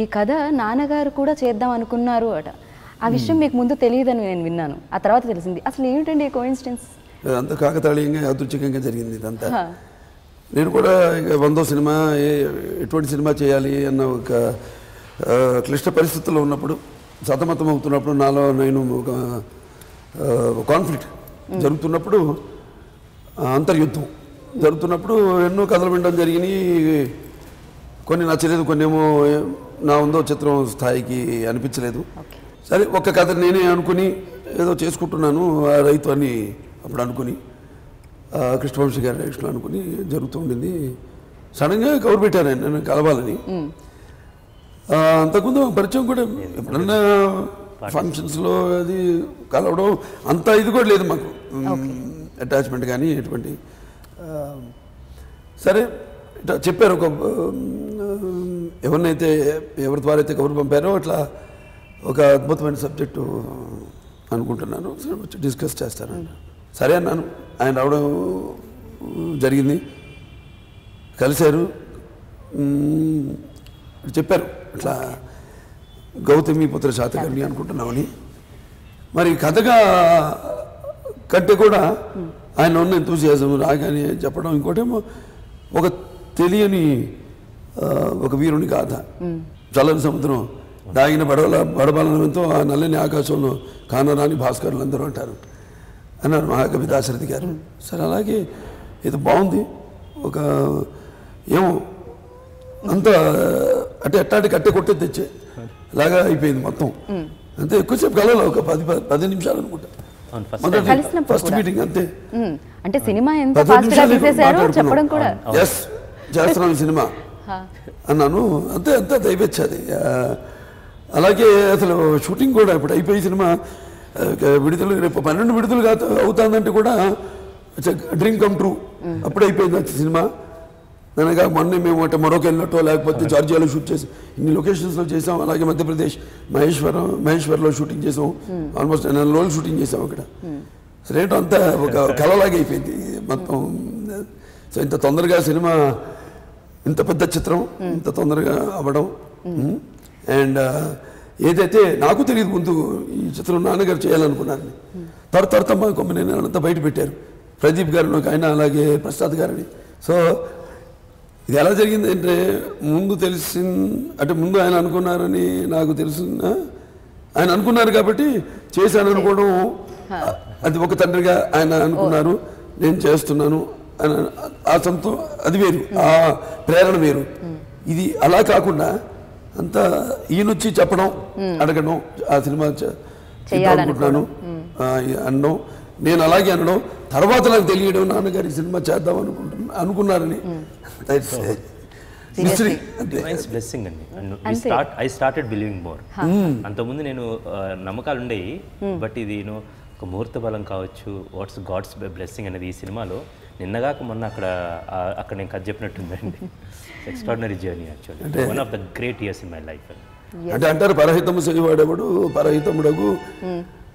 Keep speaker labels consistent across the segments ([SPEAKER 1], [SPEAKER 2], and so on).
[SPEAKER 1] ఈ కథ నాన్నగారు కూడా చేద్దాం అనుకున్నారు అట. ఆ విషయం మీకు ముందు తెలియదని నేను విన్నాను, ఆ తర్వాత తెలిసింది. అసలు ఏమిటండి కోఇన్సిడెన్స్?
[SPEAKER 2] అంత కాకతాళీయంగా యాదృచ్ఛికంగా జరిగింది ఇదంతా. నేను కూడా 100వ సినిమా ఎటువంటి సినిమా చేయాలి అన్న ఒక క్లిష్ట పరిస్థితుల్లో ఉన్నప్పుడు, సతమతం అవుతున్నప్పుడు, నాలో నేను ఒక కాన్ఫ్లిక్ట్ జరుగుతున్నప్పుడు, అంతర్యుద్ధం జరుగుతున్నప్పుడు ఎన్నో కథలు వినడం జరిగినాయి. కొన్ని నచ్చలేదు, కొన్ని ఏమో నా 100వ చిత్రం స్థాయికి అనిపించలేదు. సరే ఒక్క కథ నేనే అనుకుని ఏదో చేసుకుంటున్నాను, రైతు అని అప్పుడు అనుకుని కృష్ణవంశీ గారి డైరెక్షన్లో అనుకుని జరుగుతూ ఉండింది. సడన్గా కవర్ పెట్టాను నేను కలవాలని. అంతకుముందు పరిచయం కూడా ఎప్పుడన్నా ఫంక్షన్స్లో అది కలవడం అంత ఇది కూడా లేదు మాకు, అటాచ్మెంట్ కానీ ఎటువంటి. సరే ఇట్లా చెప్పారు, ఒక ఎవరి ద్వారా అయితే కబురు పంపారో అట్లా ఒక అద్భుతమైన సబ్జెక్టు అనుకుంటున్నాను, వచ్చి డిస్కస్ చేస్తాను. సరే అన్నాను. ఆయన రావడం జరిగింది, కలిశారు, చెప్పారు ఇట్లా గౌతమి పుత్ర శాతకర్ణి అనుకుంటున్నామని. మరి కథగా కంటే కూడా ఆయన ఉన్న ఎంతూసియాజం రాగానే చెప్పడం, ఇంకోటేమో ఒక తెలియని ఒక వీరుని గాథ. చల్లని సముద్రం దాగిన బడబలనంతో ఆ నల్లని ఆకాశంలో కానరాని భాస్కరులు అందరూ అంటారు అన్నారు మహాకవి దాశరథి గారు. సరే అలాగే ఇది బాగుంది, ఒక ఏమో అంత అంటే ఎట్టాటి కట్టె కొట్టే తెచ్చే అలాగా అయిపోయింది మొత్తం. అంతే, ఎక్కువసేపు కలవలేదు, ఒక 10 నిమిషాలు అనుకుంటా ఫస్ట్ మీటింగ్. అంతే,
[SPEAKER 1] అంటే సినిమా ఎంత ఫాస్ట్ గా తీసేశారో చెప్పడం కూడా,
[SPEAKER 2] ఎస్ చేస్తున్నాను సినిమా అన్నాను. అంతే అంతే దయవచ్చాది. అలాగే అసలు షూటింగ్ కూడా ఇప్పుడు అయిపోయి సినిమా విడుదల రేపు 12 విడుదల అవుతుందంటే కూడా డ్రీమ్ కమ్ ట్రూ. అప్పుడు అయిపోయింది సినిమా. అనగా మొన్న మేము అంటే మొరొక వెళ్ళినట్టో లేకపోతే జార్జియాలో షూట్ చేసి ఇన్ని లొకేషన్స్లో చేసాం. అలాగే మధ్యప్రదేశ్ మహేశ్వర్లో షూటింగ్ చేసాం, ఆల్మోస్ట్ 4 రోజులు షూటింగ్ చేసాం అక్కడ. సరే ఏంటో అంతా ఒక కళలాగా అయిపోయింది మొత్తం. సో ఇంత తొందరగా సినిమా, ఇంత పెద్ద చిత్రం ఇంత తొందరగా అవ్వడం, అండ్ ఏదైతే నాకు తెలియదు ముందు ఈ చిత్రం నాన్నగారు చేయాలనుకున్నారని, తర్వాత మా కొమ్మని అంతా బయట పెట్టారు. ప్రదీప్ గారిని ఒక ఆయన, అలాగే ప్రసాద్ గారిని. సో ఇది ఎలా జరిగింది అంటే ముందు అంటే ముందు ఆయన అనుకున్నారని నాకు తెలిసిన, ఆయన అనుకున్నారు కాబట్టి చేశాను అనుకోవడం, అది ఒక తండ్రిగా ఆయన అనుకున్నారు, నేను చేస్తున్నాను ఆ అది వేరు, ఆ ప్రేరణ వేరు. ఇది అలా కాకుండా అంతా ఈయనొచ్చి చెప్పడం, అడగడం, ఆ సినిమా అనుకుంటున్నాను అనడం, నేను అలాగే అనడం, తర్వాత నాకు తెలియడం నాన్నగారి సినిమా చేద్దాం అనుకున్నారని.
[SPEAKER 3] I started believing more. అంతకుముందు నేను నమ్మకాలు ఉండేవి, బట్ ఇది ఒక ముహూర్త బలం కావచ్చు, వాట్స్ గాడ్స్ బ్లెస్సింగ్ అనేది ఈ సినిమాలో నిన్నగాక మొన్న అక్కడ నేను కథ చెప్పినట్టుందండి. Extraordinary journey actually, one of the great years in my life.
[SPEAKER 2] అంటే అంటారు పరహితము చేయవాడేవాడు పరహితముడగు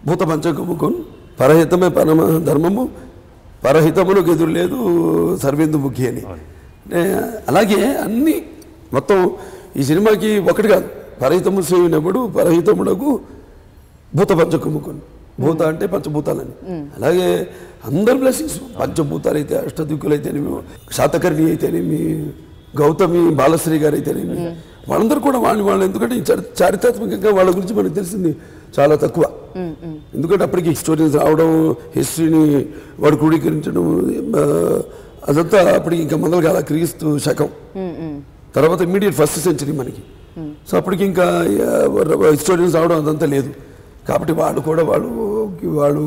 [SPEAKER 2] భూత పంచకముకున్, పరహితమే పరమ ధర్మము, పరహితములకు ఎదురు లేదు సర్వేందు ముఖి అని. అలాగే అన్నీ మొత్తం ఈ సినిమాకి ఒకటి కాదు, పరహితము చేయనప్పుడు పరహితముడగు భూత పంచకముకున్, భూత అంటే పంచభూతాలని. అలాగే అందరు బ్లెస్సింగ్స్, పంచభూతాలు అయితే, అష్టదిక్కులు అయితేనేమి, శాతకర్ణి అయితేనేమి, గౌతమి బాలశ్రీ గారు అయితేనేమి, వాళ్ళందరూ కూడా వాళ్ళు ఎందుకంటే చారిత్రాత్మకంగా వాళ్ళ గురించి మనకు తెలిసింది చాలా తక్కువ. ఎందుకంటే అప్పటికి హిస్టోరియన్స్ రావడం, హిస్టరీని వాడు క్రోడీకరించడం, అదంతా అప్పటికి ఇంకా మొదలు కాల క్రీస్తు శకం తర్వాత ఇమ్మీడియట్ ఫస్ట్ సెంచరీ మనకి. సో అప్పటికి ఇంకా హిస్టోరియన్స్ రావడం అదంతా లేదు. కాబట్టి వాళ్ళు కూడా వాళ్ళు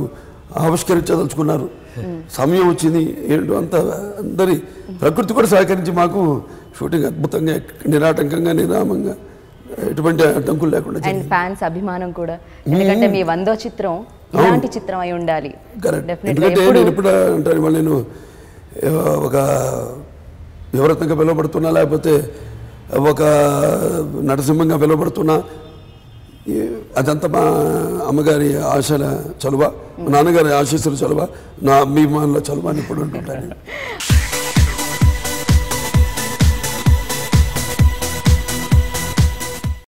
[SPEAKER 2] ఆవిష్కరించదలుచుకున్నారు. సమయం వచ్చింది ఏంటో అంత అందరి ప్రకృతి కూడా సహకరించి మాకు షూటింగ్ అద్భుతంగా నిరాటంకంగా నిరామంగా ఎటువంటి అడ్డంకులు లేకుండా.
[SPEAKER 1] అండ్ ఫ్యాన్స్ అభిమానం కూడా, ఎందుకంటే మీ 100వ చిత్రం ఇలాంటి చిత్రం అయి ఉండాలి.
[SPEAKER 2] ఎందుకంటే నేను ఎప్పుడు అంటాను, వాళ్ళు నేను ఒక యువరత్నంగా పిలువబడుతున్నా, లేకపోతే ఒక నరసింహంగా పిలువబడుతున్నా, అదంతా మా అమ్మగారి ఆశల చలువ, మా నాన్నగారి ఆశీస్సుల చలువ, నా అభిమానుల చలువ అని ఇప్పుడు అంటుంటాను.